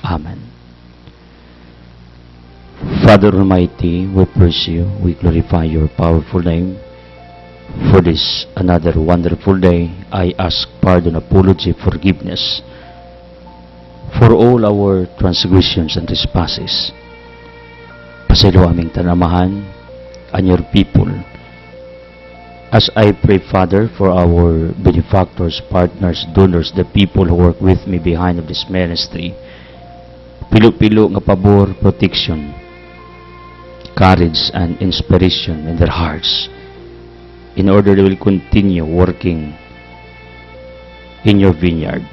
Amen. Father Almighty, we praise you, we glorify your powerful name. For this another wonderful day, I ask pardon, apology, forgiveness for all our transgressions and trespasses. Pasaylo aming tanamahan and your people. As I pray, Father, for our benefactors, partners, donors, the people who work with me behind of this ministry, pilo-pilo nga pabor, protection, courage, and inspiration in their hearts, in order they will continue working in your vineyard.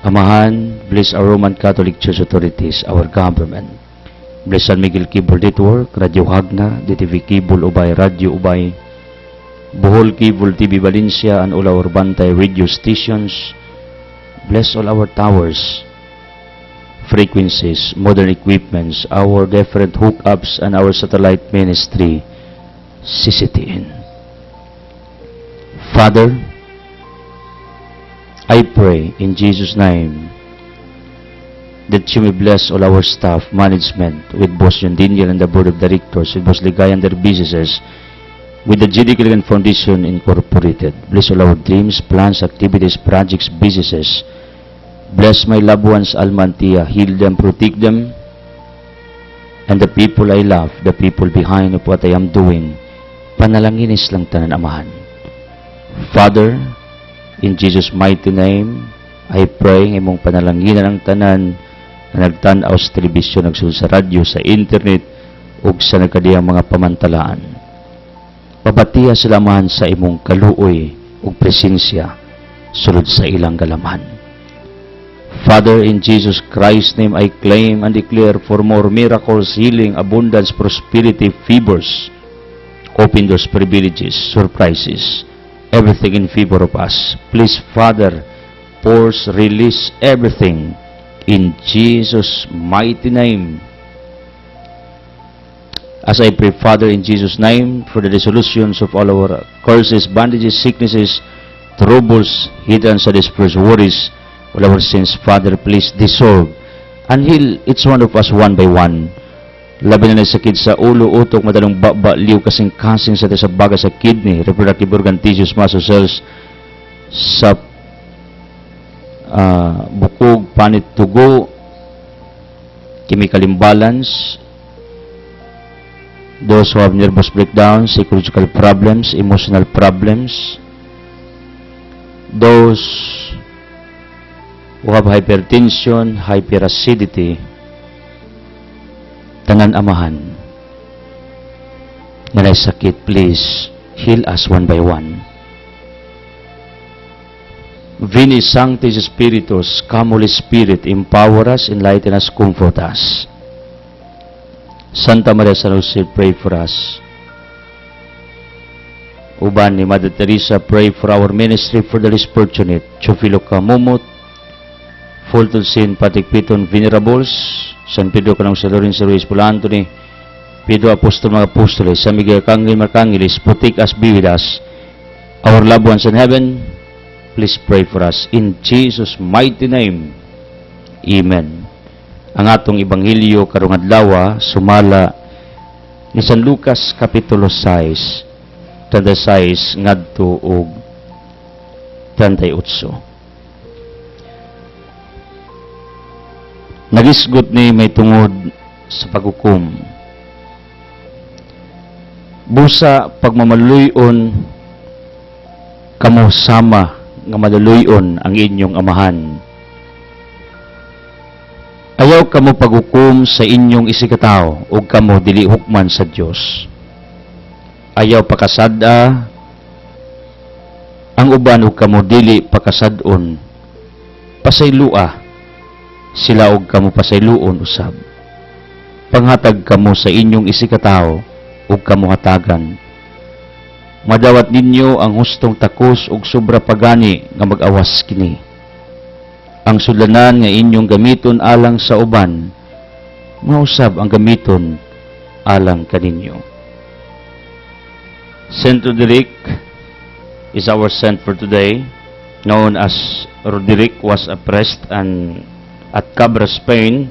Amahan, bless our Roman Catholic Church authorities, our government. Bless San Miguel Cable Network, Radio Hagna, DTV Cable Ubay, Radio Ubay, Bohol Cable TV Valencia, and all our Bantay radio stations. Bless all our towers, frequencies, modern equipments, our different hookups, and our satellite ministry, CCTN. Father, I pray in Jesus' name that you may bless all our staff, management, with Boss John Daniel and the Board of Directors, with Boss Ligay and their businesses, with the J.D. Kiligan Foundation Incorporated. Bless all our dreams, plans, activities, projects, businesses. Bless my loved ones, Almantia, heal them, protect them, and the people I love, the people behind of what I am doing, panalanginis lang tanan, Amahan. Father, in Jesus' mighty name, I pray ng imong panalanginan ang tanan na nagtanaw sa telebisyon, nagsulod sa radyo, sa internet, ug sa nagkadiyang mga pamantalaan. Pabatiya sila man sa imong kaluoy ug presensya sulod sa ilang galaman. Father, in Jesus Christ's name, I claim and declare for more miracles, healing, abundance, prosperity, favors, open doors, privileges, surprises, everything in favor of us. Please, Father, force, release everything in Jesus' mighty name. As I pray, Father, in Jesus' name, for the resolutions of all our curses, bandages, sicknesses, troubles, hidden sa dispersed worries, all our sins, Father, please dissolve and heal each one of us one by one. Labi na sakit sa ulo, utok, madalong baba, liw, kasing-kasing sa baga sa kidney, reproductive organ, tissues, muscle cells, sa bukog, panit, tugo, chemical imbalance, those who have nervous breakdowns, psychological problems, emotional problems, those who have hypertension, hyperacidity, tanan, Amahan, na sakit, please heal us one by one. Veni Sanctis Spiritus, come Holy Spirit, empower us, enlighten us, comfort us. Santa Maria San Jose, pray for us. Uban ni Mother Teresa, pray for our ministry, for the least fortunate. Chufilo Kamumot, Fulton Sin, Patikpiton, Venerables, San Pedro Canong San Lorenzo Ruiz, Pula Anthony, Pedro Apostol, mga Apostoles, San Miguel Arcangel, Marcangelis, protect us, be with us. Our loved ones in heaven, please pray for us. In Jesus' mighty name, Amen. Ang atong Ebanghelyo karong adlaw sumala ni San Lucas Kapitulo 6, 36 ngadto og 38. Nagisgot ni may tungod sa paghukom. Busa pagmamaluyon kamo sama nga maluloyon ang inyong amahan. Ayaw kamo paghukom sa inyong isikataw o kamo dili hukman sa Dios. Ayaw pakasada ang uban o kamo dili pakasadon. Pasaylua sila og kamo pasayluon usab. Panghatag kamo sa inyong isikataw o kamo hatagan. Madawat ninyo ang hustong takos ug sobra pagani nga mag-awas kini. Ang sudlanan nga inyong gamiton alang sa uban, mausab ang gamiton alang kaninyo. Saint Roderick is our saint for today, known as Roderick, was a priest and at Cabra, Spain,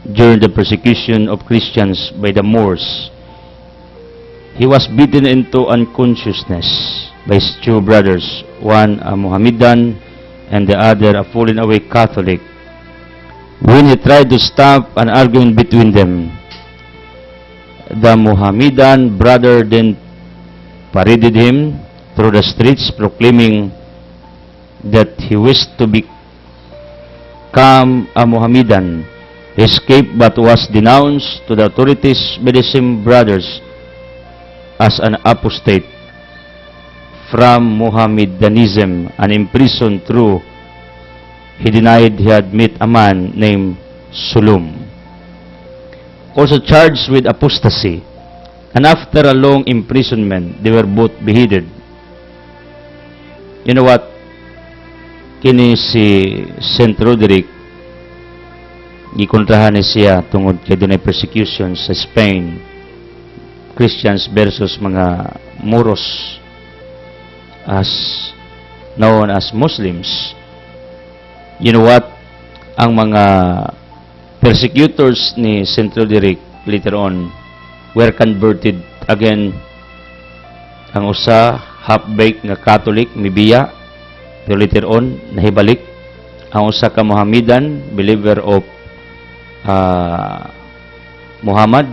during the persecution of Christians by the Moors. He was beaten into unconsciousness by his two brothers, one a Mohammedan and the other a fallen away Catholic. When he tried to stop an argument between them, the Mohammedan brother then paraded him through the streets, proclaiming that he wished to become a Mohammedan. He escaped but was denounced to the authorities by the same brothers as an apostate from Mohammedanism and imprisoned through he denied he had met a man named Sulum, also charged with apostasy, and after a long imprisonment, they were both beheaded. You know what? Kini si Saint Roderick, gikontrahan ni siya tungod kay dunay persecution sa Spain, Christians versus mga Moros, as known as Muslims. You know what? Ang mga persecutors ni Saint Roderick later on were converted again. Ang usa half-baked nga Catholic, mibiya, pero later on nahibalik. Ang usa ka Mohammedan, believer of Muhammad,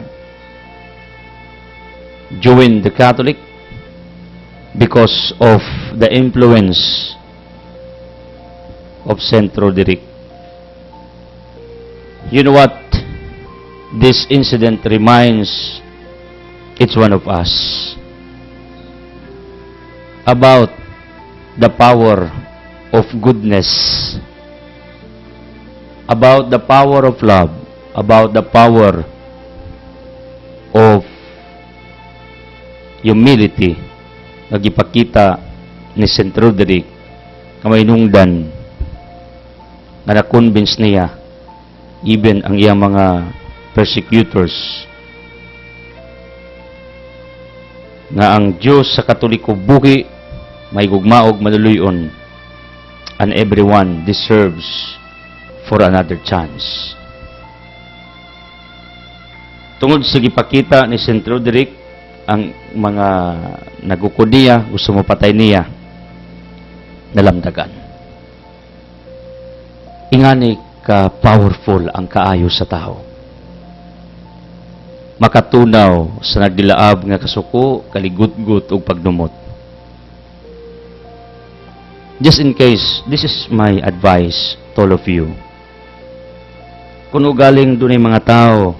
joined the Catholic because of the influence of Saint Roderick. You know what? This incident reminds each one of us about the power of goodness, about the power of love, about the power of humility nga gipakita ni Saint Roderick nga mainungdan nga na-convince niya even ang iyang mga persecutors nga ang Diyos sa Katoliko buhi may gugmaog maluluyon and everyone deserves for another chance. Tungod sa gipakita ni Saint Roderick, ang mga nagukod niya, gusto mo patay niya, nalamdagan. Ingani ka powerful ang kaayo sa tao. Makatunaw sa nagdilaab nga kasuko, kaligutgut ug pagdumot. Just in case, this is my advice to all of you. Kung galing dunay mga tao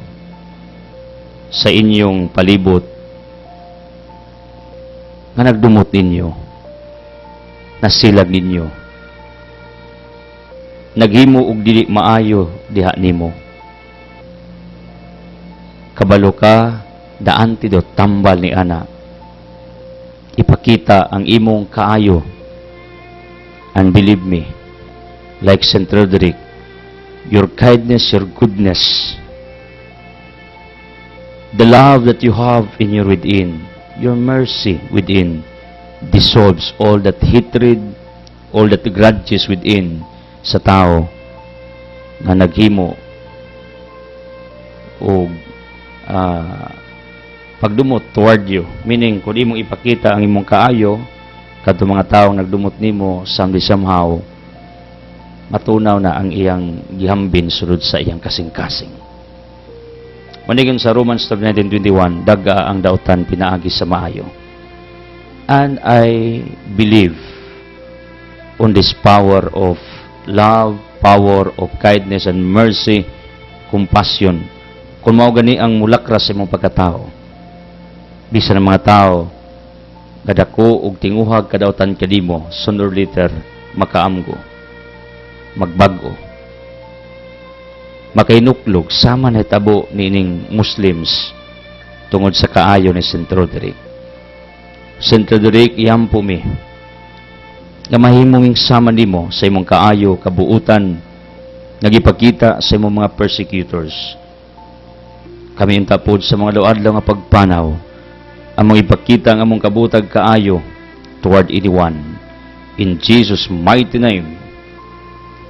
sa inyong palibot nga nagdumot ninyo, nasilag ninyo, naghimo og dili maayo diha nimo, kabalo ka, the antidote, tambal ni ana. Ipakita ang imong kaayo. And believe me, like Saint Roderick, your kindness, your goodness, the love that you have in your within, your mercy within, dissolves all that hatred, all that grudges within sa tao na naghimo o pagdumot toward you. Meaning, kung imong ipakita ang imong kaayo, kadto mga taong nagdumot nimo, somehow, matunaw na ang iyang gihambin sulod sa iyang kasing-kasing. Manigon sa Romans 19:21, daga ang dautan pinaagi sa maayo. And I believe on this power of love, power of kindness and mercy, compassion. Kung mao gani ang mulakras sa imong pagkatao, bisan ang mga tao kadako og tinguhag kadautan kadimo, sooner or later makaamgo, magbago, makainuklog sama na tabo nining Muslims tungod sa kaayo ni Saint Roderick. Saint Roderick, iyampo mi nga mahimong sama nimo sa imong kaayo, kabuutan, nagipakita sa imong mga persecutors. Kami intapod sa mga adlaw nga pagpanaw, among ipakita ang among kabutag kaayo toward anyone. In Jesus' mighty name,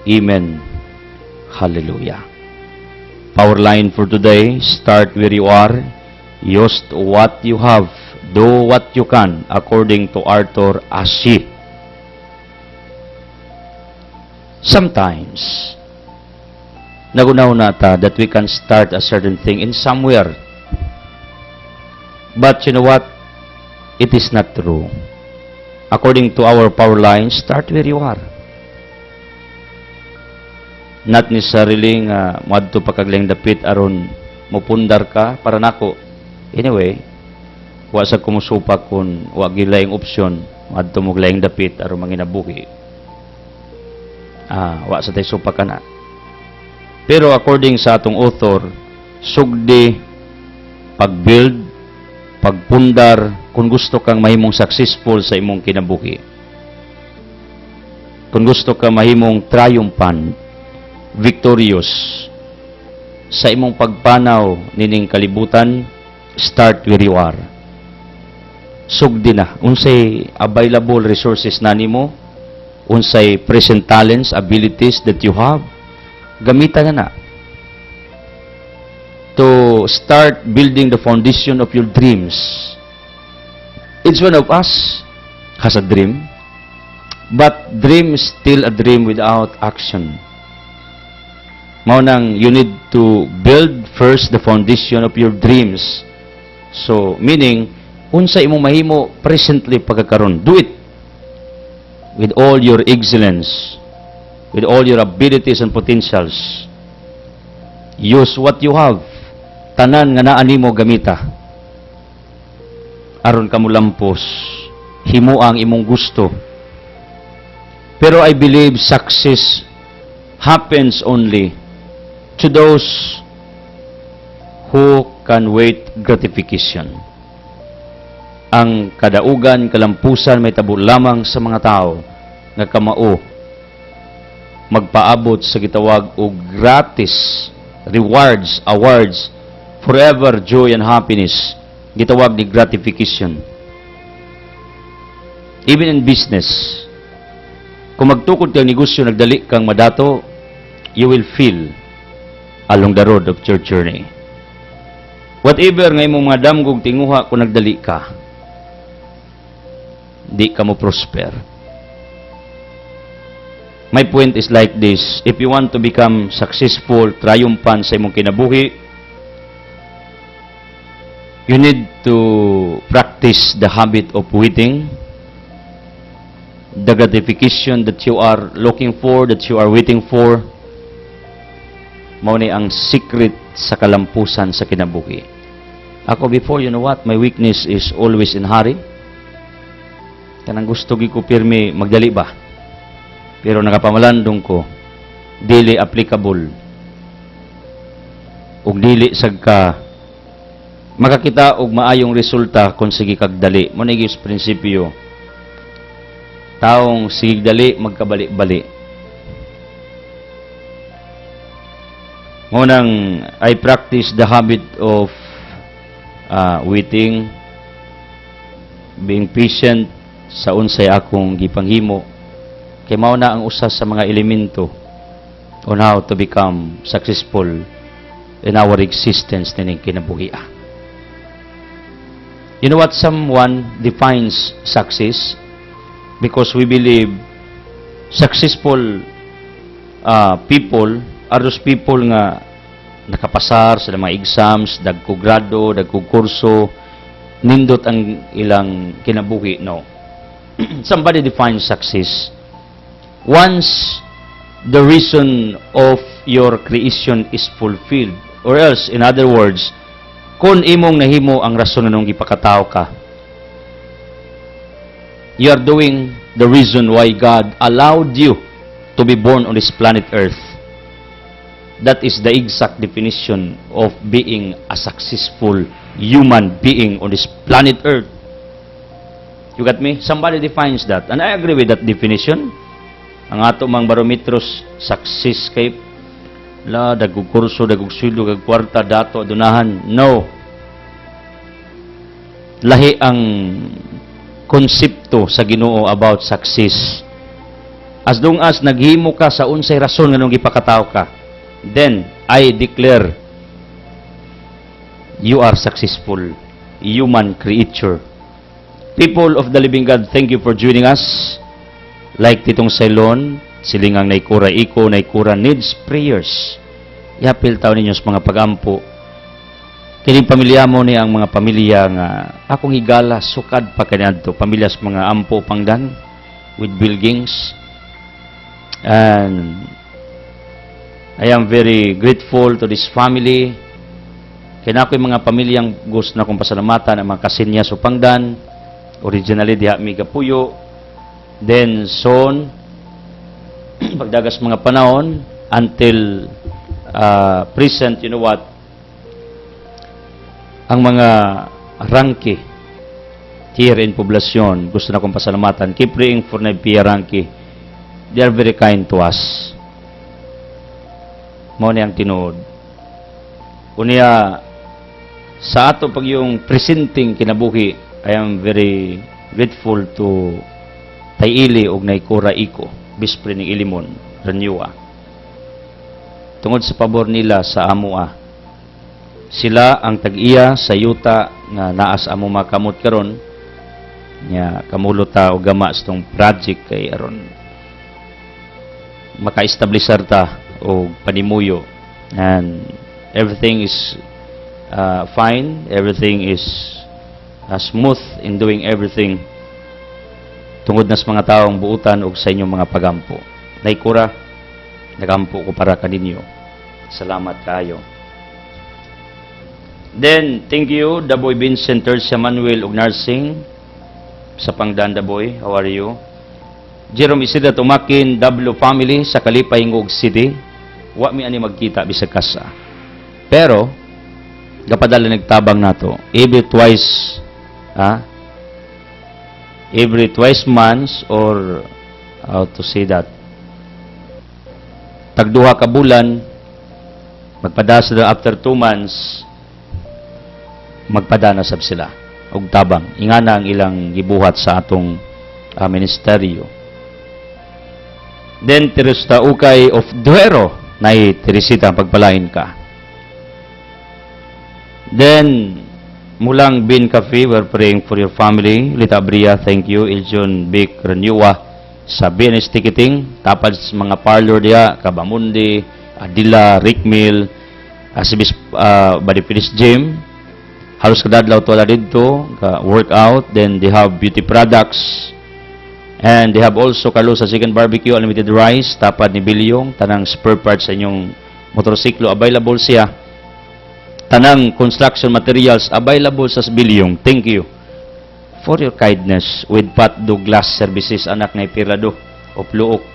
Amen Hallelujah. Power line for today, start where you are, use what you have, do what you can, according to Arthur Ashe. Sometimes, nagunaw nata that we can start a certain thing in somewhere. But you know what? It is not true. According to our power line, start where you are. Not necessarily nga madto pa kag laing dapit aron mopundar ka para nako. Anyway, wa sa kumusupak kun wa gilaing opsyon madto mo laing dapit aron manginabuhi. Wa sa tay supak kana. Pero according sa atong author, sugdi pag-build, pagpundar kung gusto kang mahimong successful sa imong kinabuhi. Kung gusto kang mahimong triumphant, victorious sa imong pagpanaw nining kalibutan, start where you are. Sugdi na unsay available resources na nimo, unsay present talents, abilities that you have, gamitan na to start building the foundation of your dreams. Each one of us has a dream, but dream is still a dream without action. Mao nang you need to build first the foundation of your dreams. So, meaning, unsa imong mahimo presently pagkakaroon, do it with all your excellence, with all your abilities and potentials. Use what you have. Tanan nga naa nimo gamita. Aron ka mo lampos, himo ang imong gusto. Pero I believe success happens only to those who can wait gratification. Ang kadaugan, kalampusan, may tabo lamang sa mga tao nga kamao magpaabot sa gitawag og gratis rewards, awards, forever joy and happiness, gitawag ni gratification. Even in business, kung magtukod kang negosyo, nagdali kang madato, you will feel along the road of your journey. Whatever nga imong mga damgog tinguha kung nagdali ka, di ka mo prosper. My point is like this: if you want to become successful, triumphant sa imong kinabuhi, you need to practice the habit of waiting, the gratification that you are looking for, that you are waiting for. Mao ni ang secret sa kalampusan sa kinabuhi. Ako before, you know what, my weakness is always in hurry. Kanang gusto gi ko pirmi magdali ba. Pero nakapamalandong ko, dili applicable. Ug dili sad ka makakita og maayong resulta kung sige kag dali. Mo na gyud prinsipyo. Taong sige dali magkabali-bali. Ngunang I practice the habit of waiting, being patient sa unsay akong gipanghimo. Kay mao na ang usa sa mga elemento on how to become successful in our existence nining kinabuhi. You know what? Someone defines success because we believe successful people are those people nga nakapasar sa mga exams, dagko grado, dagko kurso, nindot ang ilang kinabuhi. No. Somebody defines success once the reason of your creation is fulfilled, or else, in other words, kung imong nahimo ang rason nung gipakatao ka, you are doing the reason why God allowed you to be born on this planet Earth. That is the exact definition of being a successful human being on this planet Earth. You got me? Somebody defines that. And I agree with that definition. Ang ato mang barometros, success kay dagug kurso, dagug sweldo, dagug kwarta, dato, adunahan. No. Lahi ang konsepto sa Ginoo about success. As long as naghimo ka sa unsay rason nga nung gipakatao ka, then I declare you are successful human creature. People of the living God, thank you for joining us. Like titong Ceylon, silingang naikura iko, naikura needs prayers. Yapil taon ninyo sa mga pagampo. Kini pamilya mo ni ang mga pamilya nga akong higala sukad pa kanadto, pamilya sa mga ampo pangdan with buildings. And I am very grateful to this family. Kaya ako'y mga pamilyang gusto na kong pasalamatan ang mga kasinya sa pangdan. Originally, diha mi kapuyo. Then, soon, pagdagas mga panahon, until present, you know what, ang mga rangki here in poblasyon, gusto na kong pasalamatan. Keep praying for na Pia Rangki. They are very kind to us. Mao ni ang tinuod. Unya, sa ato pag yung presenting kinabuhi, I am very grateful to Tayili og Naikura Iko, Bispre ng Ilimon, Ranyua. Tungod sa pabor nila sa amua, sila ang tag-iya sa yuta nga naas amo makamot karon nya kamulota og gama sa tong project kay aron maka-establisher ta og panimuyo, and everything is fine, everything is smooth in doing everything tungod na sa mga taong buutan og sa inyong mga pagampo. Naikura, nagampo ko para kaninyo. Salamat kayo. Then, thank you, Daboy Vincent Tercia Manuel og nursing sa Pangdan Daboy. How are you? Jerome Isida Tumakin, W family sa Kalipay Ngog City. Wa mi ani magkita bisag kasa. Pero gapadala nagtabang nato every twice months, or how to say that, tagduha ka bulan magpada sila after 2 months magpadana sab sila og tabang ingana ang ilang gibuhat sa atong ministeryo. Then Teresa Ukay of Duero, nay Teresita pagpalain ka. Then mulang Bin Cafe, we're praying for your family. Lita Bria, thank you. Iljon Bic Renewa sa BNS Ticketing, tapad sa mga parlor diya, Kabamundi, Adila, Rick Mill, Asibis Body Fitness Gym. Halos kadadlaw to dito, workout. Then they have beauty products. And they have also Carlos sa Chicken Barbecue, Unlimited Rice, tapad ni Bilyong, tanang spare parts sa inyong motorsiklo, available siya. Tanang construction materials available sa Bilyong. Thank you for your kindness with Pat Douglas Services, anak na Pirado of Luok.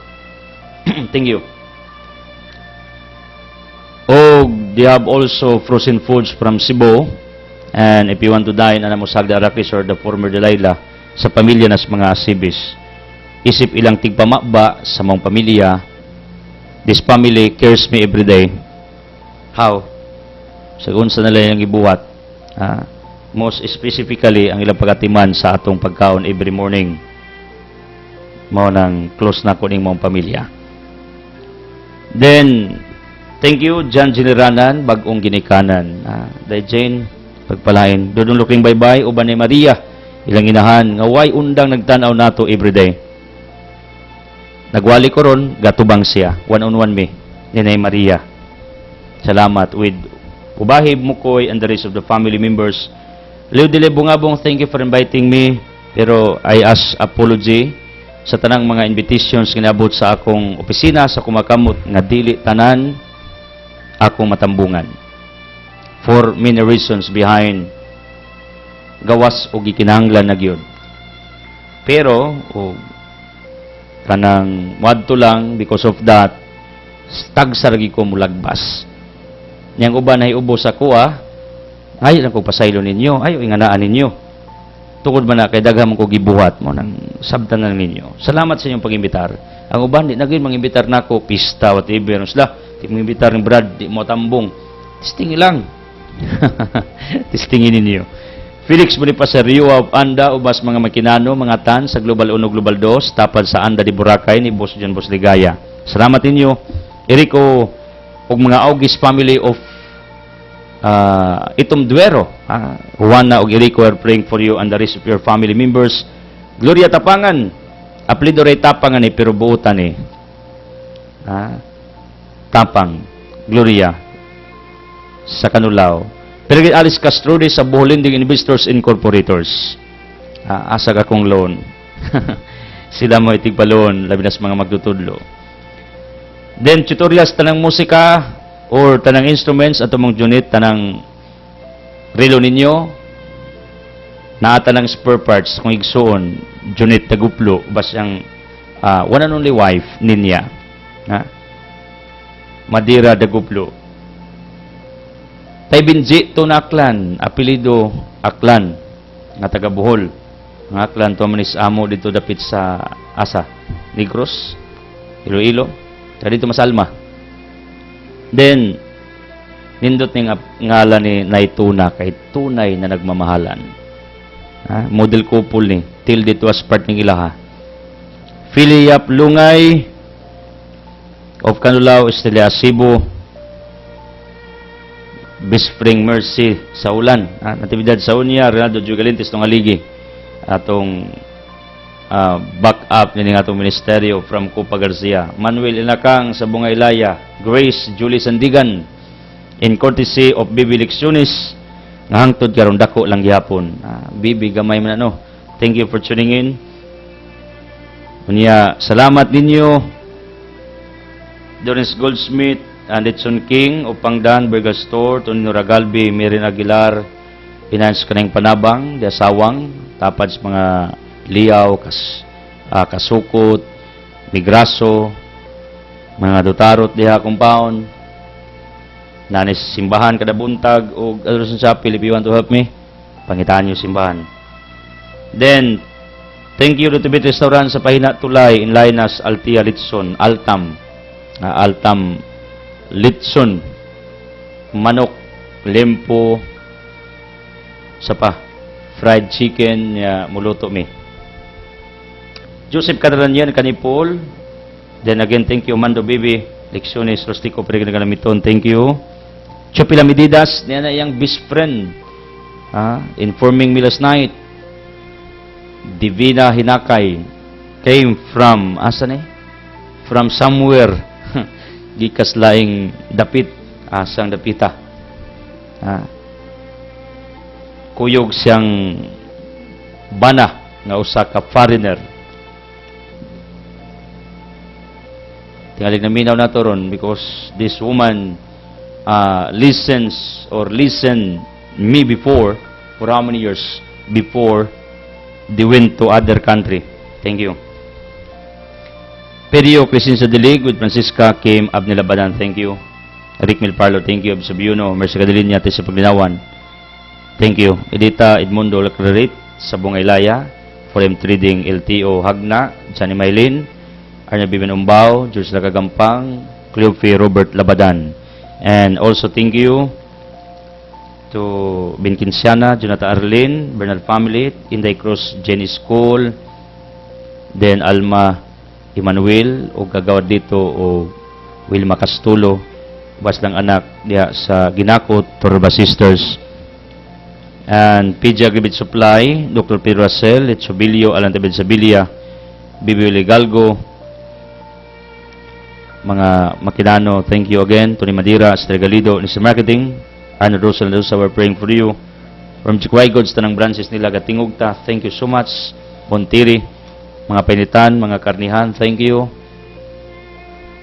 Thank you. Oh, they have also frozen foods from Cebu. And if you want to dine, Anamusagda Arakis or the former Delilah, sa pamilya nas mga Asibis, isip ilang tigpamakba sa mong pamilya. This family cares me every day. How? Sagun sa nila yung ibuhat. Most specifically, ang ilang pagatiman sa atong pagkaon every morning. Mao nang close na ko ning mong pamilya. Then, thank you, Jan Generanan, bagong ginikanan. Day Jane, pagpalain. Dodong looking bye-bye, uban ni Maria, ilang inahan, nga way undang nagtanaw nato everyday. Nagwali ko ron, gatubang siya. One-on-one me, ni Maria. Salamat with Ubahib Mukoy and the rest of the family members. Leo Dile Bungabong, thank you for inviting me. Pero I ask apology sa tanang mga invitations ginabot sa akong opisina sa kumakamot nga dili tanan akong matambungan. For many reasons behind gawas o gikinahanglan na gyud. Pero kanang wadto lang because of that tagsa lagi ko mulagbas. Niyang uban ay ubo sa kuha, ay lang ko pasaylo ninyo, ay inganaan ninyo. Tungod man na, kay daghang ko gibuhat mo, nang sabtan na ninyo. Salamat sa inyong pag-imbitar. Ang uban, di naging mang-imbitar na ako, pista, whatever. Sila, di mang-imbitar ng Brad, di mo tambong. Tistingi lang. Tistingin ninyo. Felix Boniface Rio of Anda, ubas mga makinano, mga tan, sa Global 1, Global 2, tapad sa Anda di Boracay, ni Boss John Boss Ligaya. Salamat ninyo. Erico ug mga August family of Itom Duero, Juana ug Erico are praying for you and the rest of your family members. Gloria Tapangan, apelido ray Tapangan ni pero buutan ni Tapang, Gloria sa Canulao. Pero Alice Castrode sa Bohol Lending Investors Incorporators. Asa ka kong loan. Sila mo itigpa-loan, labi na sa mga magtutudlo. Then, tutorials tanang musika or tanang instruments at mong unit, tanang relo ninyo, na tanang spare parts, kung igsoon, unit taguplo, basyang one and only wife ninya. Madira daguplo. Tay Binji to na Aklan, apelido Aklan, nga taga Bohol. Nga Aklan to manis amo dito dapit sa Asa, Negros, Iloilo, sa dito Masalma. Then, nindot ning ngala ni Naituna kay tunay na nagmamahalan. Model couple ni, till dito as part ng ilaha. Philip Lungay of Canulao, Estrella, Cebu. Bispring Mercy sa ulan. Natividad sa unya, Ronaldo Jugalintis ng Aligi. Atong back up ni atong ministeryo from Copa Garcia. Manuel Inakang sa Bungaylaya. Grace Julie Sandigan in courtesy of Bibi Lecciones nga hangtod karon dako lang gihapon. Bibi gamay man ano. Thank you for tuning in. Unya salamat ninyo. Doris Goldsmith, Anderson King, Upangdan, Burger Store, Tonino Ragalbi, Mirin Aguilar, Finance Kanang Panabang, Dasawang, tapad sa mga Liaw, Kasukot, Migraso, mga Dutarot, Diha Compound, Nanis Simbahan, Kadabuntag, o Adoration Shop, if you want to help me, pangitaan nyo simbahan. Then, thank you to Tibet Restaurant sa Pahina Tulay, in Linas, Altia Litson, Altam, Altam Litson, manok, lempo, sapa, fried chicken, muluto mi. Joseph Cadaranian, Kanipol. Then again, thank you, Mando Bibi, Lecciones, Rostico, Periganamiton, thank you. Chupila Medidas, niya na iyang best friend, informing me last night, Divina Hinakay, came from, asan from somewhere, gikas laing dapit, asang dapita. Kuyog siyang bana nga usa ka foreigner. Tingali na minaw na to ron because this woman listens or listened me before for how many years before they went to other country. Thank you. Perio Crescencio Dilig with Francisca Kim Abnilabadan, thank you. Rick Milparlo, thank you. Absabiuno, Mercy Cadilinya, sa Paglinawan, thank you. Edita Edmundo Lacrarit sa Bungaylaya, Forum Trading LTO Hagna, Johnny Maylin, Arna Biben Umbao, George Lagagampang, Cleofe Robert Labadan. And also thank you to Binkinsiana, Jonathan Arlene, Bernard family, Inday Cruz Jenny School, then Alma Emmanuel, o gagawad dito o Wilma Castulo, bas lang anak diya sa Ginakot, Torba Sisters, and PJ Agribit Supply, Dr. Pedro Racel, Etsobilio, Alantabed Sabilia, Bibi Legalgo, mga Makinano, thank you again. Tony Madira, Esther Galido, Mr. Marketing, Arnold Rosal Rosa, we're praying for you. From Chikway Goods, tanang branches nila, Gatingugta, thank you so much. Montiri, mga Pinitan, mga Karnihan, thank you.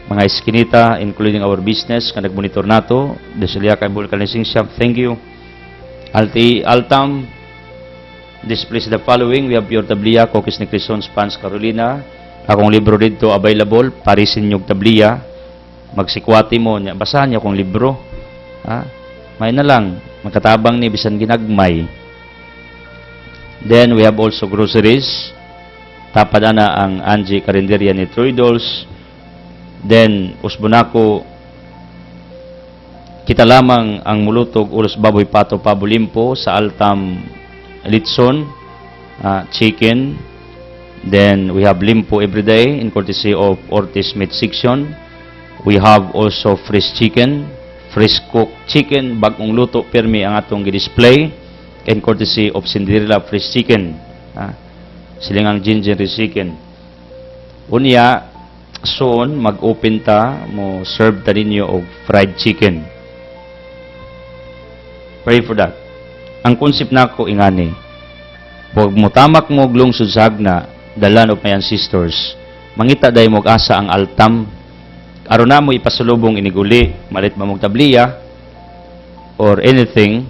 Mga Eskinita, including our business, ka nag-monitor nato, Desiliaca Vulcanizing Shop, thank you. Altam, displays the following, we have Pure Tablia, Cookies ni Crison, Spans, Carolina. Akong libro dito available, Parisin yung Tablia, magsikwati mo, basahan niya akong libro. May na lang, magkatabang ni bisan ginagmay. Then we have also groceries, tapad na ang Angie Carinderia ni Troidols. Then, Usbonako, kita lamang ang mulutog, ulos baboy pato pabulimpo sa Altam Litson, chicken. Then, we have limpo everyday in courtesy of Ortiz Meat Section. We have also fresh chicken, fresh cooked chicken, bagong luto permi ang atong gi-display, and courtesy of Cinderella Fresh Chicken. Silingang ginger chicken. Unya, soon, mag-open ta, mo serve ta ninyo og fried chicken. Pray for that. Ang concept nako ingani, pag mutamak mo glungsod sa hagna, the land of my ancestors, mangita day mo asa ang altam, aron na mo ipasulubong iniguli, malit ba mong tabliya, or anything,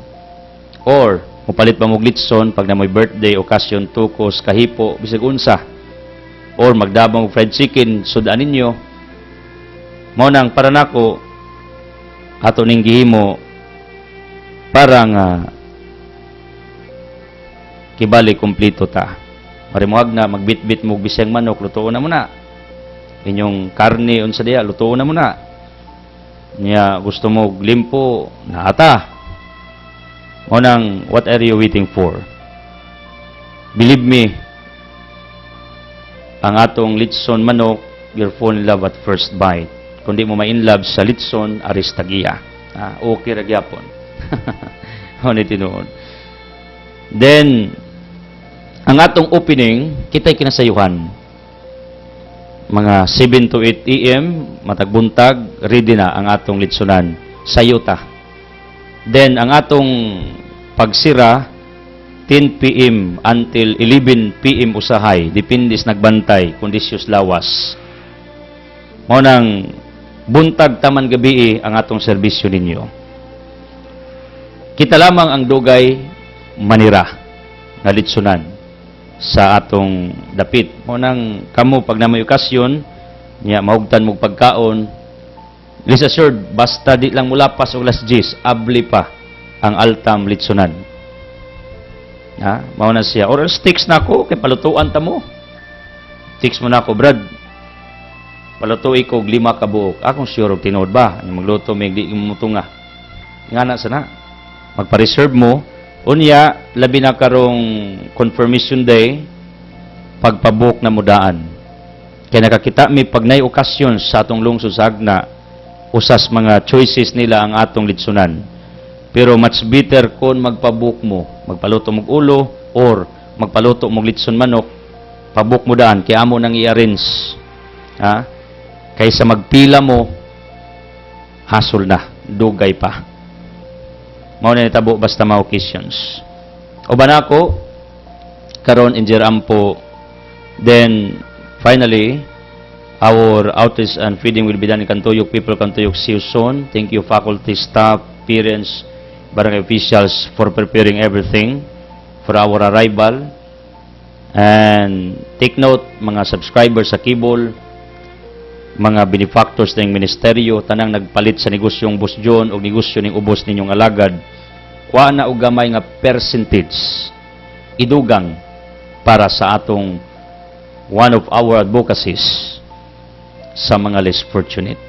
or mupalit ba mong litson pag na mo'y birthday, occasion, tukos, kahipo, bisag unsa, or magdabang fried chicken, sudaan ninyo, mo nang para nako, ato ning gihimo, parang kibali kompleto ta. Marimuhag na magbitbit mo bisang manok, lutuon na muna. Inyong karne unsa diya, lutuon na muna. Niya gusto mo limpo, naata. O nang, what are you waiting for? Believe me, ang atong litson manok, you'll fall in love at first bite. Kung di mo ma-inlove sa litson, aristagia. Okay ra gyapon. Ano tinuod. Then, ang atong opening, kita'y kinasayuhan. Mga 7 to 8 a.m., matagbuntag, ready na ang atong litsunan. Sayuta. Then, ang atong pagsira, 10 p.m. until 11 p.m. usahay. Depende sa nagbantay, kondisyos lawas. Maunang buntag taman gabi ang atong serbisyo ninyo. Kita lamang ang dugay manira na litsunan sa atong dapit. Munang kamo pag na may okasyon, niya mahugtan mong pagkaon, rest assured, basta di lang mulapas o las 10, abli pa ang altam litsunan. Mauna siya. Or sticks na ako, kay palutuan ta mo. Sticks mo na ako, Brad. Palutuin ko, 5 ka buok. Akong sure og tinood ba? Magluto, may di mutunga. Nga na sana. Magpa-reserve mo, unya, labi na karong confirmation day, pagpabook na mudaan. Kaya nakakita mi pag nay okasyon sa atong lungsod sa Agna, usas mga choices nila ang atong litsunan. Pero much better kung magpabook mo, magpaluto mong ulo, or magpaluto mong litson manok, pabook mo daan, kaya amo nang i-arrange. Kaysa magpila mo, hasol na, dugay pa. Mao na nitabo basta mga occasions. O ba na ako, karon injer ampo, then finally, our outreach and feeding will be done in Kantuyok. People Kantuyok, see you soon. Thank you faculty, staff, parents, barangay officials for preparing everything for our arrival. And take note, mga subscribers sa Kibol, mga benefactors ng ministeryo, tanang nagpalit sa negosyong Boss John o negosyo ng ubos ninyong alagad, kuha na og gamay nga percentage, idugang para sa atong one of our advocacies sa mga less fortunate,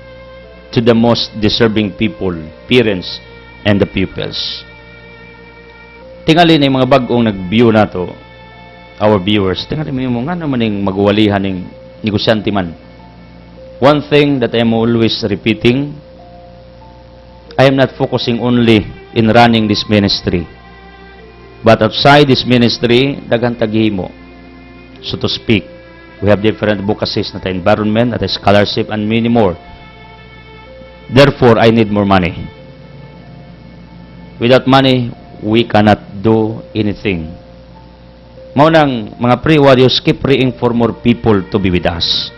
to the most deserving people, parents, and the pupils. Tingali na yung mga bagong nag-view na to, our viewers, tingali mo nga naman yung magwalihan ng negosyante man. One thing that I am always repeating, I am not focusing only in running this ministry. But outside this ministry, daghang taghimo. So to speak, we have different advocacies na environment, at scholarship, and many more. Therefore, I need more money. Without money, we cannot do anything. Maunang mga pre-warriors, keep praying for more people to be with us.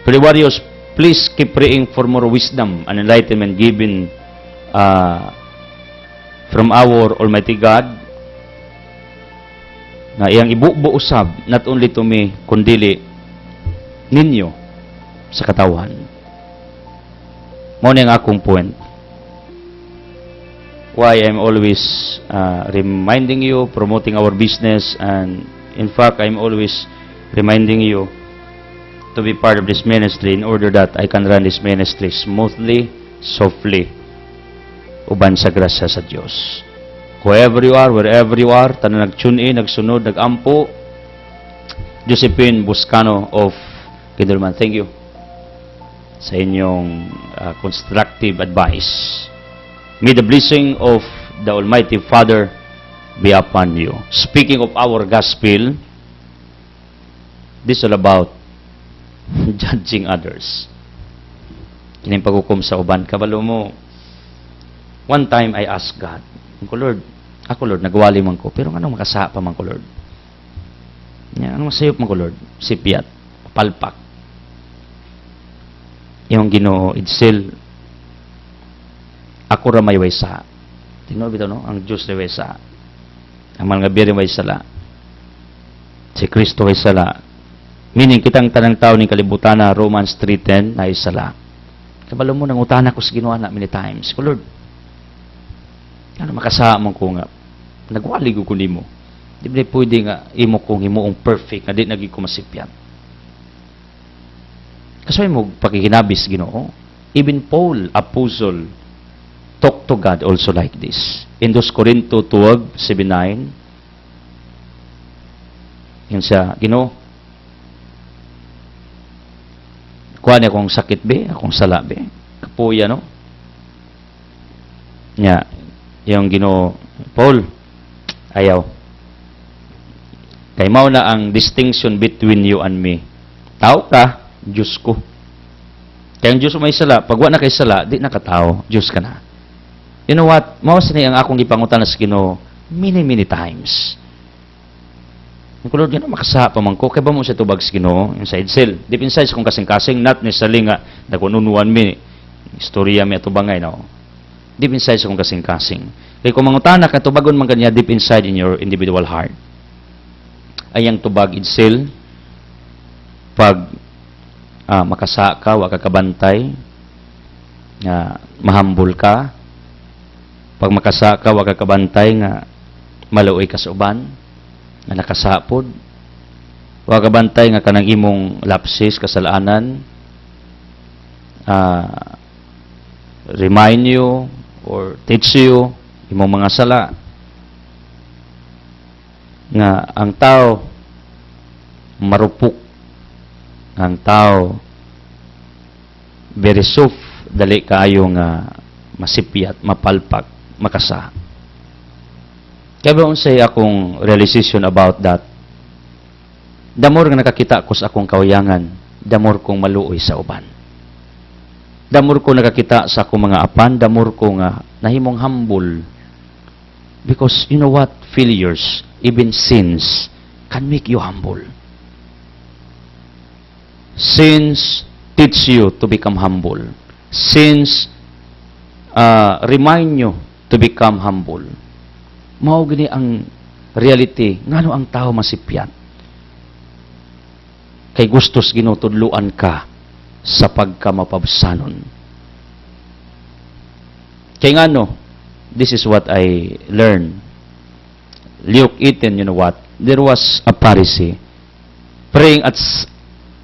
Pre-warriors, please keep praying for more wisdom and enlightenment given from our Almighty God, na iyang ibubo usab, not only to me, kundili ninyo sa katawan. Mao na ang akong point. Why I'm always reminding you, promoting our business, and in fact, I'm always reminding you to be part of this ministry in order that I can run this ministry smoothly, softly, uban sa grasya sa Diyos. Whoever you are, wherever you are, tanan nag-tune in, nagsunod, nag-ampo, Josephine Buscano of Kinderman. Thank you. sa inyong constructive advice. May the blessing of the Almighty Father be upon you. Speaking of our gospel, this is all about judging others. Kining paghukom sa uban. Kabalo mo, one time I asked God, Lord, nagwali man ko, pero anong makasa pa man ko, Lord? Anong masayop man ko, Lord? Sipyat, palpak. Yung Ginoo, Idsel, ako ra may waysa. Tingnan bitaw, no? Ang Diyos na waysa. Ang mga biri way sala. Si Kristo way sala. Meaning, kitang tanang tao ni kalibutan na Romans 3:10 na isala. Kabalo mo, nangutana ko sa Ginoo na many times. Lord, ano makasama ko nga? Nagwalig ko nimo. Di ba pwede nga imo kong himuong perfect na di naging ko masipyan. Kasi mo pakikinabis Ginoo. Even Paul, apostle, talk to God also like this. In 2 Corinto 12:7-9, yun siya, Ginoo, kuha niya akong sakit be, akong sala be. Kapuya, no? Nya, yung Ginoo, Paul, ayaw. Kay mao na ang distinction between you and me. Tao ka, Diyos ko. Kaya ang Diyos may sala, pag wa na kay sala, di nakatao, Diyos ka na. You know what? Mao sa ang akong gipangutan sa Ginoo many times. Yung Lord, gano'n makasa pa man ko, kaya ba mo sa tubag sa Ginoo, yung sa Edsel. Deep inside, kung kasing-kasing, not necessarily nga, nakununuan mi, istorya mi atubangay, no? Deep inside sa kung kasing-kasing. Kaya kung mangutana ka, tubagon man kanya deep inside in your individual heart. Ay ang tubag Edsel, pag makasa ka, wag kakabantay, mahambol ka, pag makasa ka, wag kakabantay, nga maluoy ka sa uban, nga nakasapod, wag kakabantay, nga kanang imong lapsis, kasalanan, remind you, or teach you, imong mga sala, nga ang tao, marupok, ang tao very soft, dali kaayo nga masipyat, mapalpak, makasa. Kaya ba unsay akong realization about that? The more nga nakakita ko sa akong kawayangan, the more kong maluoy sa uban. The more ko nakakita sa akong mga apan, the more ko nga nahimong humble. Because you know what? Failures, even sins, can make you humble. Sins teach you to become humble. Sins remind you to become humble. Mao gini ang reality ngano ang tao masipyan. Kay gustos ginutudluan ka sa pagkamapabsanon. Kay ngano, this is what I learned. Luke 18, you know what? There was a Pharisee praying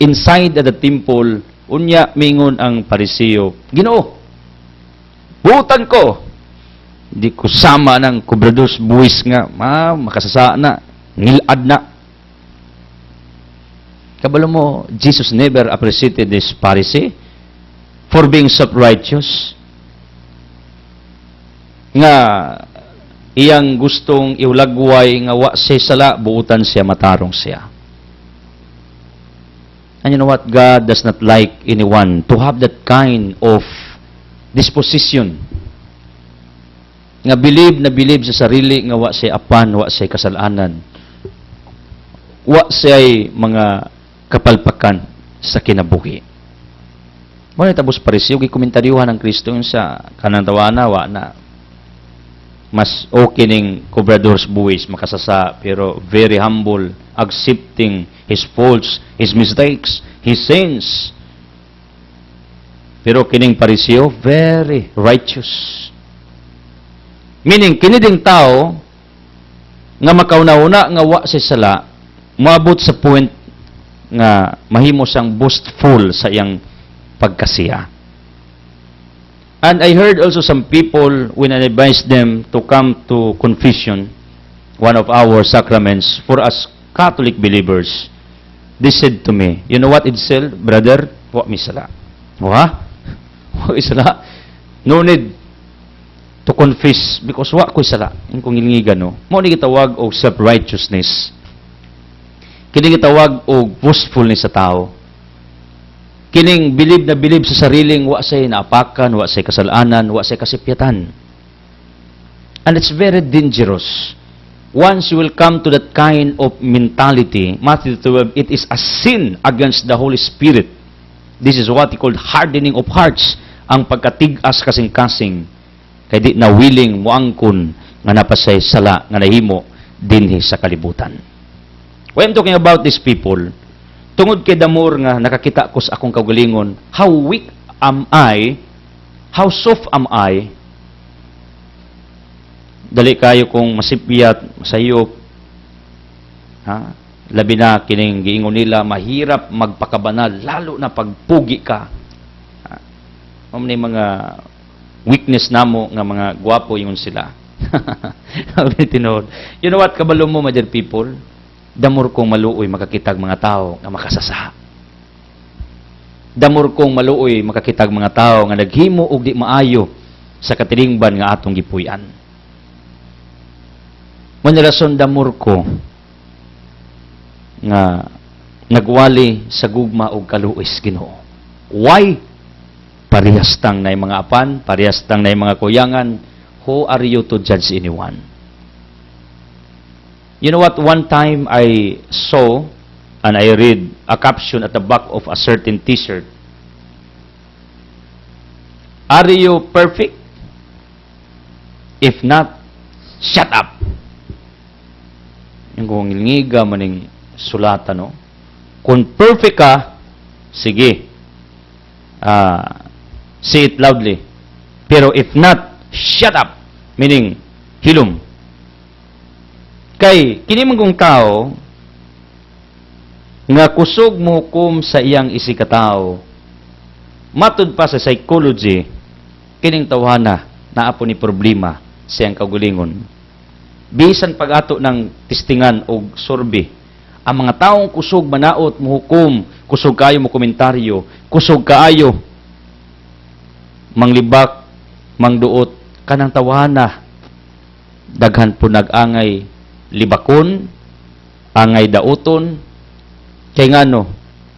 inside the temple. Unya mingon ang Pariseo, Ginoo, buutan ko. Di ko sama ng kubrados buwis nga, makasasa na, ngilad na. Kabalo mo, Jesus never appreciated this Pharisee for being self-righteous. Nga, iyang gustong iulagway nga wa siya sala, buutan siya, matarong siya. And you know what? God does not like anyone to have that kind of disposition. Nga believe sa sarili nga wa siya apan, wa siya kasalanan. Wa siya mga kapalpakan sa kinabuhi. Muna tapos Pariseo, gikomentaryohan ng Kristo sa kanang tawana, wa na. Mas okay ning kubradors buwis, makasasa, pero very humble, accepting his faults, his mistakes, his sins. Pero kining Pariseo, very righteous. Meaning, kiniding tao, nga makauna-una, nga wa si sala, maabot sa point, nga mahimo sang boastful sa iyang pagkasiya. And I heard also some people, when I advised them to come to confession, one of our sacraments, for us Catholic believers, they said to me, you know what, Edsel, brother, wa mi sala. Wa? Wa isala. No need to confess because wa ko isala. Yung kung ilingigan, no? Mo ni gitawag og self-righteousness. Kini gitawag og boastfulness sa tao. Kining bilib na bilib sa sariling wa say naapakan, wa say kasalanan, wa say kasipyatan. And it's very dangerous. Once you will come to that kind of mentality, Matthew 12, it is a sin against the Holy Spirit. This is what he called hardening of hearts. Ang pagkatigas kasing-kasing, kay di na willing moangkon nga napasay sala nga nahimo dinhi sa kalibutan. When I'm talking about these people, tungod kay damor nga nakakita ko sa akong kaugalingon, how weak am I, how soft am I, dali kayo kung masipyat, masayop, ha? Labi na kining giingon nila, mahirap magpakabanal, lalo na pagpugi ka. May mga weakness namo nga mga gwapo ingon sila. You know what, kabalo mo, my dear people? Damor kong maluoy makakitag mga tao nga makasasa. Damor kong maluoy makakitag mga tao nga naghimo og di maayo sa katilingban nga atong gipuy-an. Manirason damor ko nga nagwali sa gugma og kaluoy Ginoo. Why? Parehas tang nay mga apan, parehas tang nay mga kuyangan. Who are you to judge anyone? You know what? One time I saw and I read a caption at the back of a certain t-shirt. Are you perfect? If not, shut up. Yung kung ngiga maning sulatan, no? Kung perfect ka, sige. Say it loudly. Pero if not, shut up. Meaning, hilom. Kay, kini man kong tao, nga kusog mo kum sa iyang isikatao, matud pa sa psychology, kining tawhana, naapo ni problema sa iyang kagulingon. Bisan pag-ato ng testingan o sorbe, ang mga taong kusog manaot, muhukom, kusog kayo mo komentaryo, kusog kaayo, manglibak, mangduot, kanang tawhana, daghan po nag-angay, libakon, angay dauton, kay ngano,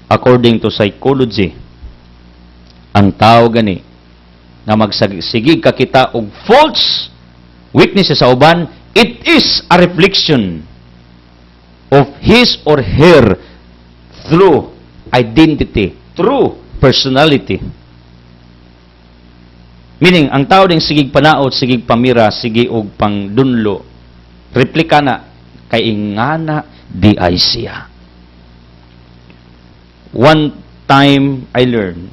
according to psychology, ang tao gani, nga magsigig ka kita og false witnesses sa uban, it is a reflection of his or her true identity, true personality. Meaning, ang tao ding sigig panaot, sigig pamira, sigig og pangdunlo, replika na, kay ingana di ay siya. One time I learned,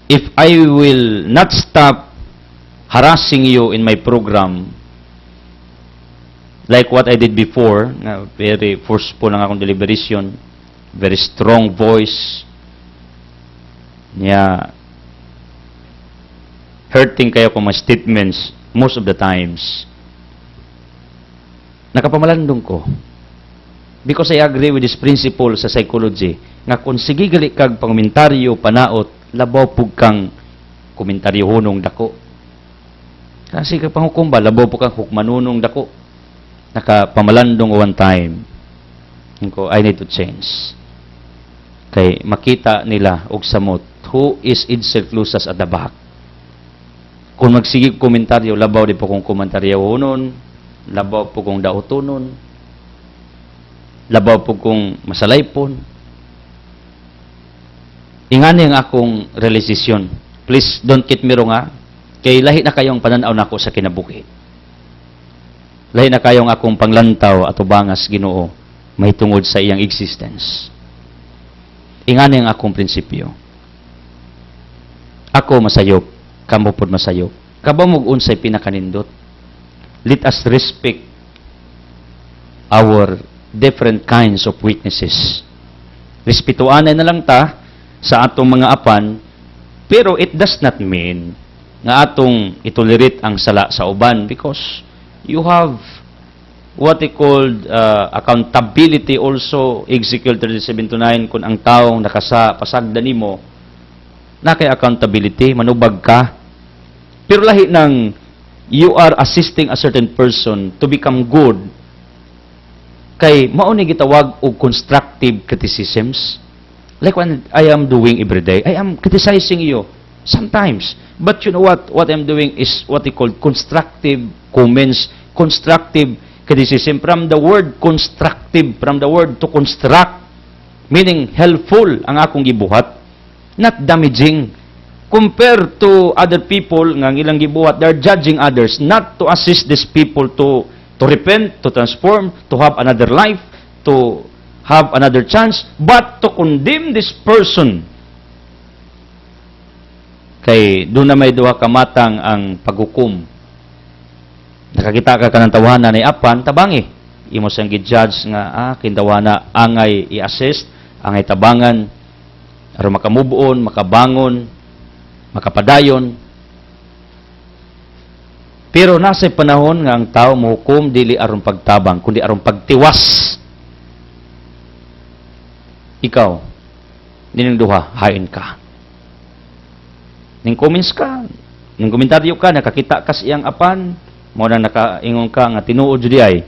if I will not stop harassing you in my program, like what I did before, very forceful lang akong deliberation, very strong voice, hurting kayo kung mga statements most of the times, nakapamalandong ko. Because I agree with this principle sa psychology, nga kung sige gali kag pangomentaryo, panaot, labaw pug kang komentaryo hunong dako. Kasi kag panghukom ba, labaw pug kang hukmanunong dako. Nakapamalandong one time. Ko, I need to change. Kay makita nila og samot, who is Edsel Clusas at the back. Kung magsigig komentaryo, labaw di po kong komentaryo hunon, labaw po kong dautonon, labaw po kong masalaypon. Ingani ang akong realisasyon. Please, don't get me wrong, ha? Kay lahi na kayong pananaw nako sa kinabuhi. Lahi na kayong akong panglantaw at ubangas Ginoo, may tungod sa iyang existence. Ingani ang akong prinsipyo. Ako masayop, kamo pod masayop. Kabamog unsay pinakanindot. Let us respect our different kinds of witnesses. Respetuanay na lang ta sa atong mga apan, pero it does not mean nga atong itolerate ang sala sa uban because you have what they called accountability also, Ezekiel 37:9, kung ang taong nakasa pasagda nimo, Na kay accountability, manubag ka. Pero lahi ng you are assisting a certain person to become good, kay mao ni gitawag og constructive criticisms. Like what I am doing every day, I am criticizing you sometimes. But you know what I'm doing is what they call constructive comments, constructive criticism. From the word constructive, from the word to construct, meaning helpful ang akong gibuhat, not damaging. Compared to other people nga ilang gibuhat, they're judging others, not to assist these people to repent, to transform, to have another life, to have another chance, but to condemn this person. Kay doon na may duha ka matang ang paghukom. Nakakita ka ng tawanan ni apan, tabangi. Imo siyang gi-judge nga, kintawana angay i-assist, angay tabangan, aron makamubuon, makabangon, makapadayon. Pero nasa panahon nga ang tao mohukom dili aron pagtabang, kundi aron pagtiwas. Ikaw, nining duha, hain ka. Ning comments ka, ning komentaryo ka, nakakita ka siyang apan, mo nang nakaingon ka nga tinuod jud ay.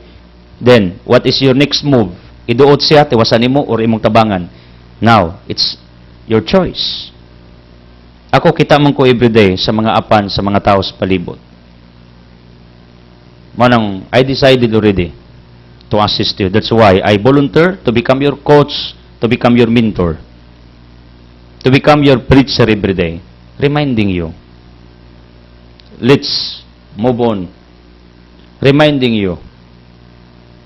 Then, what is your next move? Iduot siya, tiwasan nimo or imong tabangan. Now, it's your choice. Ako kita man ko everyday sa mga apan, sa mga tao sa palibot. Manang, I decided already to assist you. That's why I volunteer to become your coach, to become your mentor, to become your preacher every day, reminding you. Let's move on. Reminding you.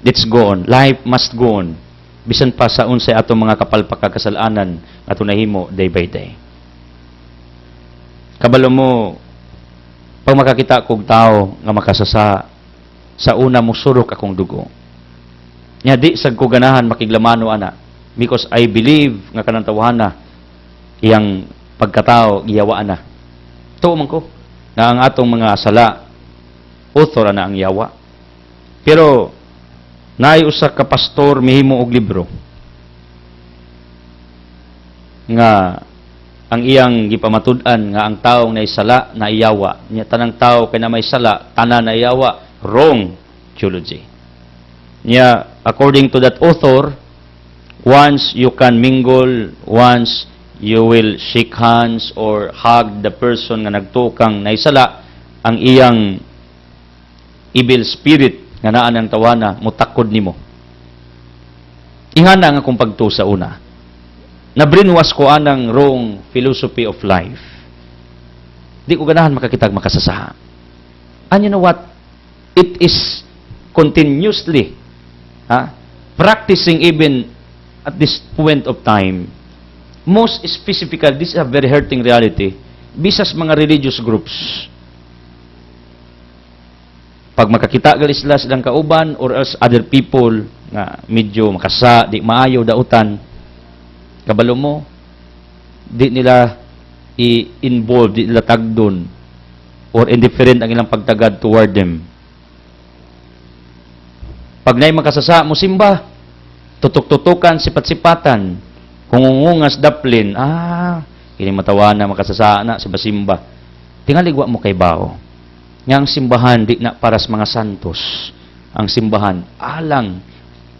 Let's go on. Life must go on. Bisan pa sa unsay atong mga kapalpak kasalanan ato nahimo day by day. Kabalo mo, pag makakita kong tao nga makasasa, sa una mo surok akong dugo. Nya di sad ko ganahan makiglamano ana, because I believe nga kanang tawhana iyang pagkatao giyawa na. Tuo man ko na ang atong mga sala author na ang yawa. Pero naay usa ka pastor mihimo og libro nga ang iyang gipamatud-an nga ang taong naisala na iyawa, nya tanang tao kay na may sala tanan na iyawa. Wrong theology. Nya according to that author, once you can mingle, once you will shake hands or hug the person nga nagtukang naisala, ang iyang evil spirit nga naa ng tawana mutakod nimo. Ingana nga akong pagtuo sa una. Na-brainwash ko anang wrong philosophy of life. Di ko ganahan makakitag makasasaha. And you know what? It is continuously practicing even at this point of time. Most specifically, this is a very hurting reality. Bisas mga religious groups. Pag makakita gali sila silang kauban or else other people nga medyo makasa, di maayo dautan, kabalo mo, di nila i-involve, di nila tagdon or indifferent ang ilang pagtagad toward them. Pag na'y makasasa mo simba, tutok-tutukan, sipat-sipatan, hungungungas daplin, kini matawa na makasasa na, simba-simba. Tingaligwa mo kay bao. Nga ang simbahan, di na para sa mga santos. Ang simbahan, alang,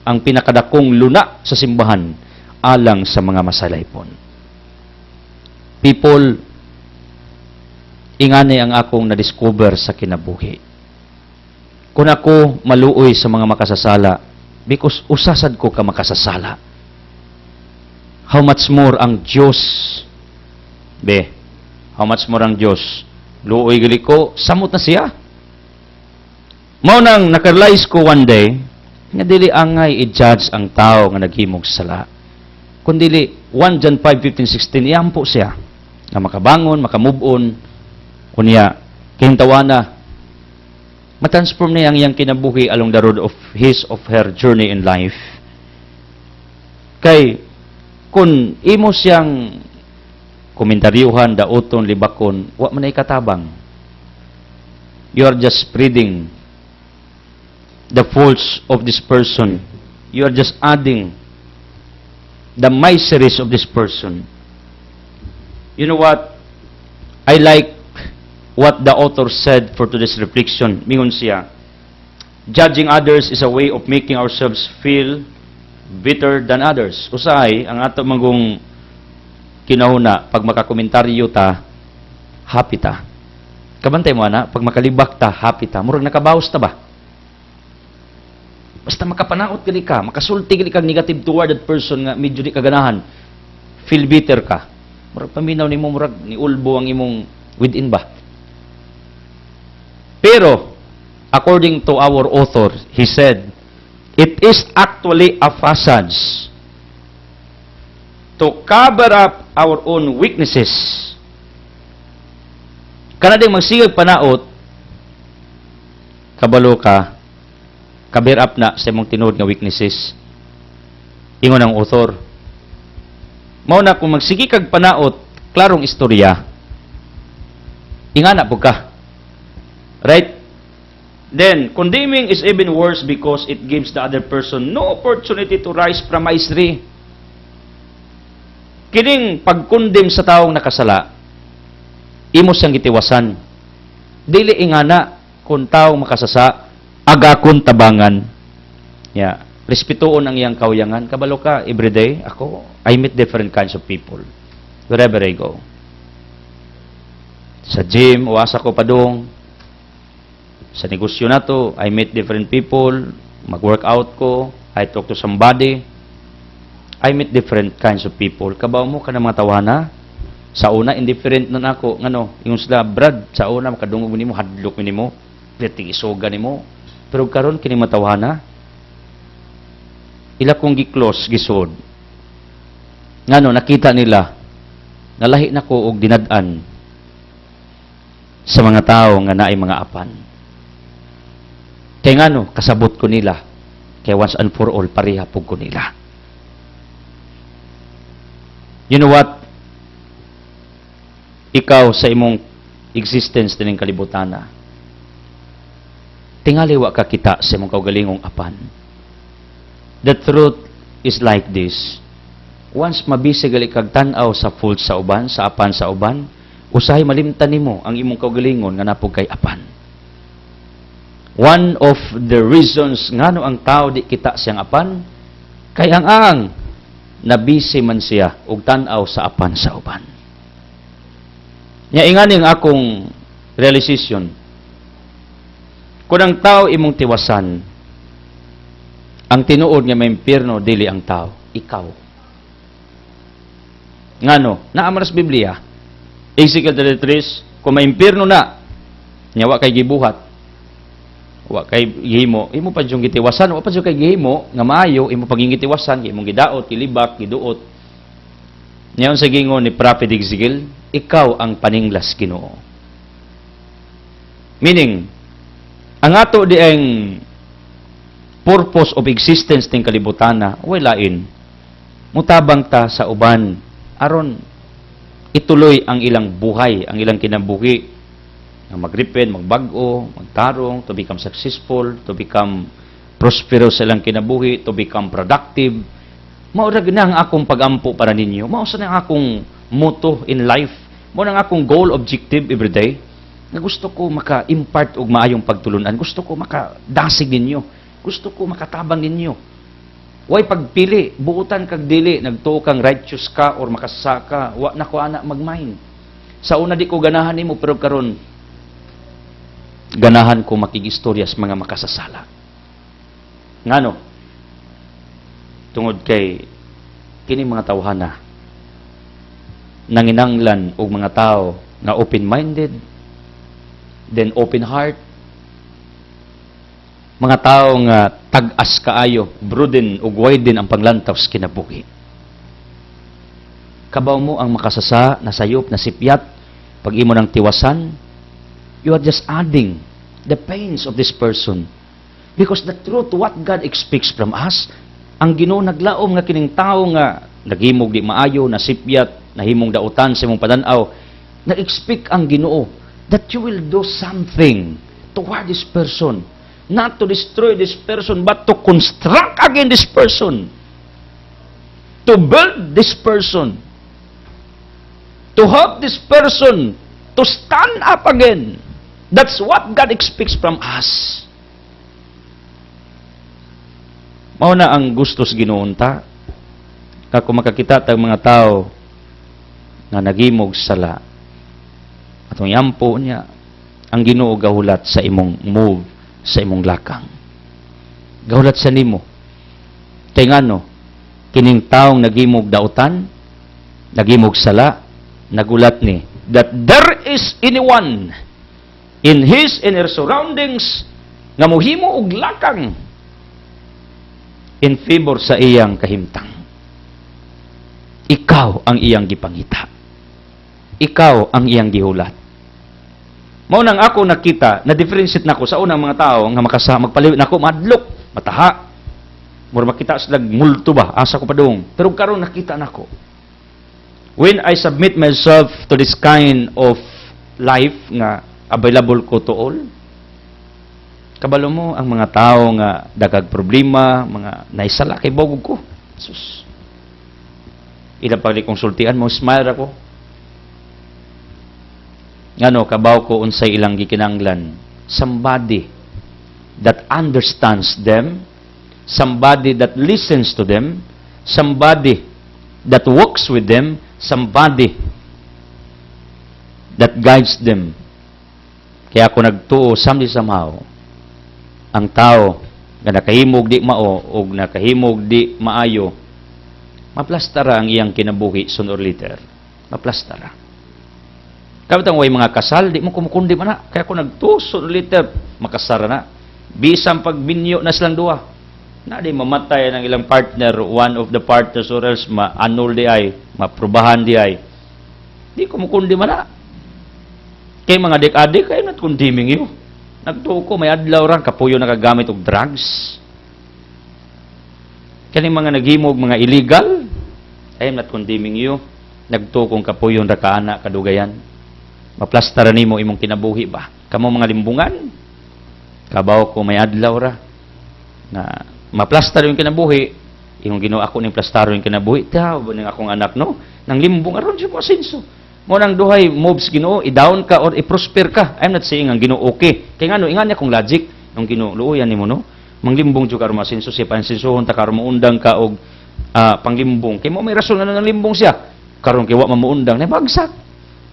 ang pinakadakong luna sa simbahan, alang sa mga masalaypon. People, ingani ang akong na-discover sa kinabuhi. Kung ako maluoy sa mga makasasala, because usasad ko ka makasasala. How much more ang Diyos? How much more ang Diyos? Luoy gali ko, samot na siya. Mao nang nakaralize ko one day, nga dili angay i-judge ang tao nga naghimog sala. Kundili 1 John 5:15-16 iampo siya nga makabangon, makamove on, kunya kihintawana matransform niya ang iyang kinabuhi along the road of his of her journey in life. Kay kun imo siyang komentaryuhan, dauton, libakon, wa man ay katabang. You are just spreading the faults of this person. You are just adding the miseries of this person. You know what? I like what the author said for today's reflection. Mingon siya, judging others is a way of making ourselves feel better than others. Usahay, ang ato magong kinahuna, pag makakomentaryo ta, happy ta. Kabantay mo na, pag makalibak ta, happy ta. Murag nakabawas ta ba? Basta makapanaot gali ka, makasulti gali kang negative toward that person nga medyo di kaganahan, feel bitter ka. Murag paminaw nimo, murag ni ulbo ang imong within ba? Pero, according to our author, he said, it is actually a facade to cover up our own weaknesses. Kanading magsigag panaot, kabalo ka, cover up na sa imong tinuod nga weaknesses. Ingon ang author. Mao na kung magsigi kag panaot, klarong istorya, ingana po ka. Right? Then, condemning is even worse because it gives the other person no opportunity to rise from misery. Kining pagkondem sa taong nakasala, imo siyang gitiwasan. Dili ingana kung taong makasasa, agakon tabangan. Yeah. Respetuon ang iyang kauyangan. Kabalo ka, everyday, ako, I meet different kinds of people. Wherever I go. Sa gym, uwasa ko padung. Sa negosyo na to, I meet different people. Mag-workout ko. I talk to somebody. I meet different kinds of people. Kabaw mo ka na mga tawana. Sa una, indifferent nun ako. Ngano, yung sila, Brad, sa una, makadungog mo, hadlok mo, piting isoga mo. Pero karon kini matawana, ila kong gi-close, gisod. Ngano, nakita nila, nalahi na ko og dinadaan sa mga tao nga naay mga apan. Kaya ngano, kasabot ko nila, kaya once and for all, parihapog ko nila. You know what? Ikaw sa imong existence din ng kalibutana, tingali wa ka kita sa imong kaugalingong apan. The truth is like this. Once mabisi gali kag tan-aw sa fault sa uban, sa apan sa uban, usahay malimtan nimo ang imong kaugalingon nga napog kay apan. One of the reasons ngano ang tao di kita siyang apan, kay ang nabisi man siya og tan-aw sa apan sa uban. Nya inganing akong realization, kung ang tao imong tiwasan, ang tinuod nga may impyerno dili ang tao, ikaw. Ngano, naamar sa Biblia, Ezekiel 33, kung may impyerno na, nyawa kay gibuhat, wa kay gihimo, imo pa yung gitiwasan, wa pa yung kay gihimo, nga maayo, imo paging gitiwasan, imong gidaot, kilibak, giduot. Ngayon sa gingon ni Prophet Ezekiel, ikaw ang paninglas Ginoo. Meaning, ang ato di ang purpose of existence ng kalibutana, walain, mutabang ta sa uban, aron ituloy ang ilang buhay, ang ilang kinabuhi, na magripid, magbago, magtarong, to become successful, to become prosperous sa ilang kinabuhi, to become productive. Maurag na ang akong pagampo para ninyo. Mausa na ang akong motto in life. Mao na ang akong goal, objective everyday. Na gusto ko maka-impart og maayong pagtulunan. Gusto ko makadasig ninyo. Gusto ko makatabang ninyo. Way pagpili, buutan kag dili, nagtuo kang righteous ka or makasaka, wa na ko ana magmain. Sa una di ko ganahan nimo pero karon ganahan ko makigistorya sa mga makasasala. Ngano? Tungod kay kini mga tawhana nanginanglan og mga tao na open-minded, then open heart, mga tao nga tag-as kaayo, broaden ug widen ang panglantaw sa kinabuhi. Kabaw mo ang makasasa, nasayop, nasipyat, pag imo nang tiwasan, you are just adding the pains of this person. Because the truth, what God expects from us, ang Ginoo naglaom nga kining tao nga naghimog di maayo, nasipyat, nahimong dautan sa imong padanaw, nag-expect ang Ginoo that you will do something toward this person. Not to destroy this person, but to construct again this person. To build this person. To help this person to stand up again. That's what God expects from us. Mao na ang gusto sa Ginoo ta. Kung makakita tag mga tao nga nagimog sala, atong yampo niya, ang Ginoo gahulat sa imong move, sa imong lakang. Gahulat sa nimo. Kay ngano, kining taong nagimog dautan, nagimog sala, nagulat ni, that there is anyone in his inner surroundings nga mohimo og lakang in favor sa iyang kahimtang. Ikaw ang iyang gipangita. Ikaw ang iyang gihulat. Mao nang ako nakita, na-differentiate nako sa unang mga tao nga magpaliwit nako madlok, mataha. Mura makita sila multo ba, asa ko padung. Pero karon nakita nako. When I submit myself to this kind of life nga available ko to all, kabalo mo ang mga tao nga dagag problema, mga naisala kay bogog ko. Sus. Ila pagli konsultian mo, smile ako. Ngano, kabaw ko unsay ilang gikinanglan. Somebody that understands them, somebody that listens to them, somebody that walks with them, somebody that guides them. Kaya ako nagtuo, somehow, ang tao nga nakahimog di mao o nakahimog di maayo, maplastara ang iyang kinabuhi sooner or later. Maplastara. Kabitang way mga kasal, di mo kumukundi man na. Kaya kung nagtuo, sooner or later, makasara na. Bisang pagbinyo na silang duwa. Na di mamatay ng ilang partner, one of the partners or else ma-annul di ay, maprubahan di ay. Di kumukundi man na. Kaya mga adik-adik, kayo natkundiming yun. Nagtuo ko, may adlaw ran, kapuyo nakagamit og drugs. Kani mga naghimog, mga illegal, ay not condemning you. Nagtukong kapuyon ra kaana kadugayan. Maplastara nimo imong kinabuhi ba? Kamo mga limbungan, kabaw ko may adlaw ra na maplastar yung kinabuhi, imong Ginoo ako ning plastaro yung kinabuhi. Taw ning akong anak no, nang limbong aron siya mo asenso. Mo nang duhay moves Ginoo, i-down ka or i-prosper ka. I'm not saying ang Ginoo okay. Kay ngano ingan niya kung logic, ang Ginoo luoyan nimo no. Manglimbong jud karon masinso siya pansinsohon ta karon muundang ka og panglimbong kay mo may rason nga nang limbong siya karon kay wa mamuundang na bagsak.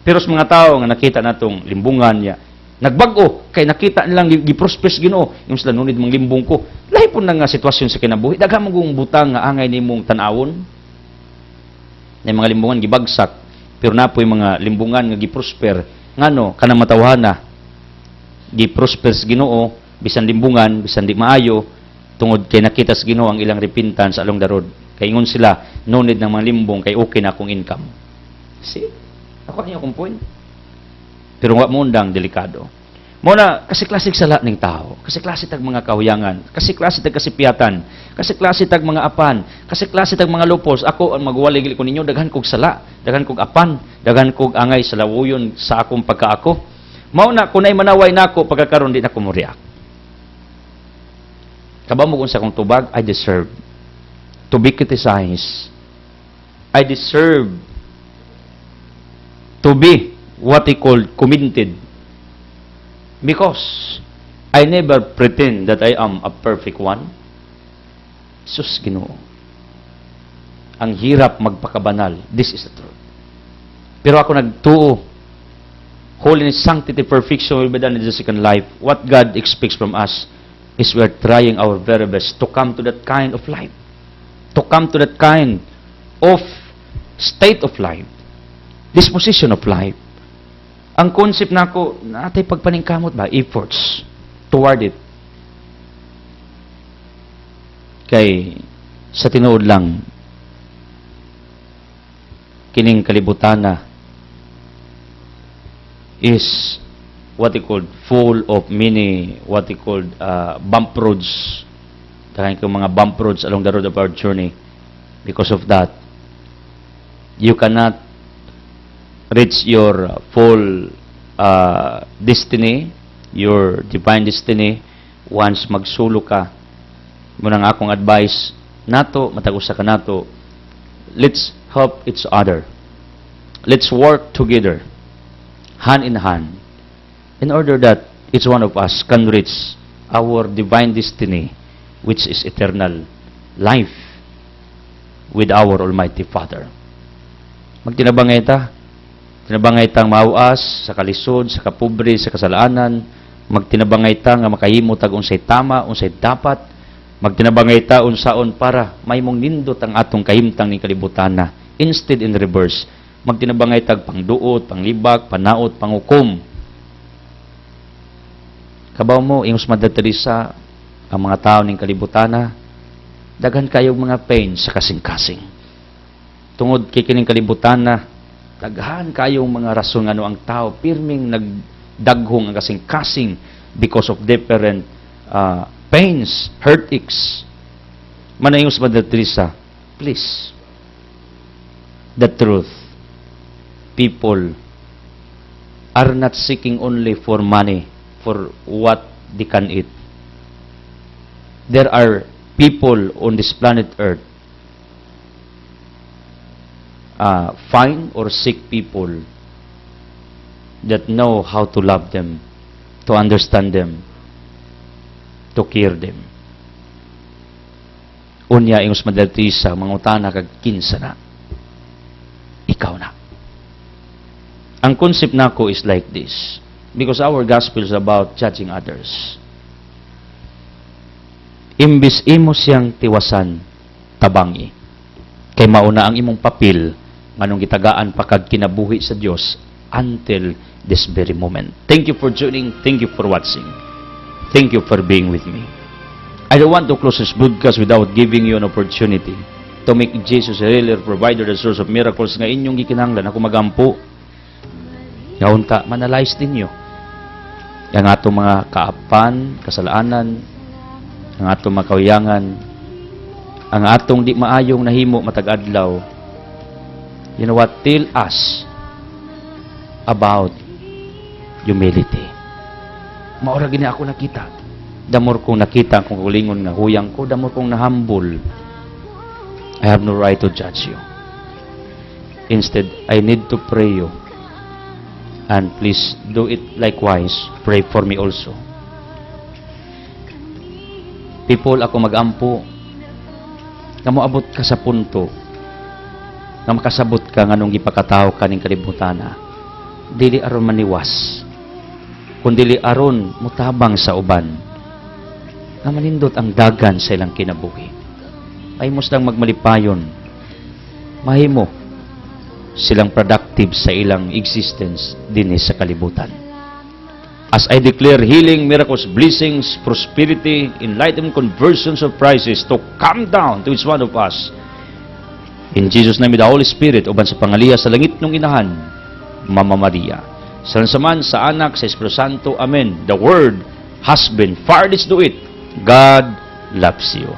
Pero sa mga tao nga nakita natong limbungan niya nagbag-o kay nakita nilang giprospers Ginoo yung sila nunid manglimbong ko lahi pud na nga sitwasyon sa kinabuhi daghan mo gong butang nga angay nimong tan-awon na mga limbungan gibagsak pero napoy mga limbungan nga giprosper ngano kanang matawhana giprospers Ginoo bisan limbungan, bisan di maayo, tungod kay nakita sa Ginoo ang ilang repentance along the road. Kay ingon sila, no need ng mga limbong, kay okay na akong income. See? Ako niya akong point. Pero wa mo undang, delikado. Muna, kasi klasik sala ning tao. Kasi klase tag mga kahuyangan. Kasi klase tag kasipiyatan. Kasi klase tag mga apan. Kasi klase tag mga lupos. Ako, ang magwaligil ko ninyo, daghan kog sala, daghan kog apan, daghan kog angay sa lawuyon sa akong pagkaako. Mauna, kunay manaway nako pagkakaroon di na ko mo react. Kabaw mo kung sa kong tubag, I deserve to be criticized. I deserve to be what he called commended. Because I never pretend that I am a perfect one. Sus, Ginoo. Ang hirap magpakabanal. This is the truth. Pero ako nagtuo. Holiness, sanctity, perfection will be done in the second life. What God expects from us is we are trying our very best to come to that kind of life. To come to that kind of state of life. Disposition of life. Ang concept na ako, natay pagpaningkamot ba? Efforts toward it. Kay, sa tinuod lang, kining kalibutana is what he called full of many what he called bump roads. Dahil kang mga bump roads along the road of our journey. Because of that, you cannot reach your full destiny, your divine destiny, once magsulo ka. Munang akong advice, nato, matag-usa ka nato, let's help each other. Let's work together. hand in hand, in order that each one of us can reach our divine destiny, which is eternal life with our Almighty Father. Magtinabangay ta. Tinabangay tang mauas sa kalisod, sa kapobre, sa kasalanan. Magtinabangay ta nga makahimo tag unsay tama, unsay dapat. Magtinabangay ta unsaon para may mong nindot ang atong kahimtang ni kalibutana. Instead in reverse, magtinabangay tag pangduot, panglibak, panaot, pangukom. Kabaw mo, ingos Mother Teresa, ang mga tao ning kalibutana, daghan kayong mga pain sa kasing-kasing. Tungod kay kining kalibutana, daghan kayong mga rason nga ang tao pirming nagdaghong ang kasing-kasing because of different pains, heartaches. Manayos Mother Teresa, please, the truth, people are not seeking only for money, for what they can eat. There are people on this planet Earth, find or seek people that know how to love them, to understand them, to care them. Unya, ingos Mother Teresa, mangutana kag kinsa na. Ikaw na. Ang concept nako is like this, because our gospel is about judging others. Imbis imo siyang tiwasan, tabangi. Kay mauna ang imong papel, nganong gitagaan pa kag kinabuhi sa Dios until this very moment. Thank you for joining. Thank you for watching. Thank you for being with me. I don't want to close this broadcast without giving you an opportunity to make Jesus a real provider, the source of miracles nga inyong gikinahanglan ako magampo. Ngaunta, manalize ninyo. Ang atong mga kaapan, kasalanan, ang atong mga kawiyangan, ang atong di maayong nahimo matag-adlaw. You know what? Tell us about humility. Maura gini ako nakita. Damor kong nakita kung kulingon nga huyang ko, damor kong nahambol. I have no right to judge you. Instead, I need to pray you. And please do it likewise. Pray for me also. People, ako magampo. Na moabot ka sa punto na makasabot ka nganong gipakatao ka ning kalibutana. Dili aron maniwas. Kundi aron mutabang sa uban. Na manindot ang dagan sa ilang kinabuhi. Mahimos lang magmalipayon. Mahimo silang productive sa ilang existence din sa kalibutan. As I declare healing, miracles, blessings, prosperity, enlightenment, conversion, surprises to come down to each one of us. In Jesus' name, with the Holy Spirit, uban sa pangaliha sa langit ng inahan, Mama Maria. Salamat sa anak, sa Espiritu Santo. Amen. The Word has been. Far, let's do it. God loves you.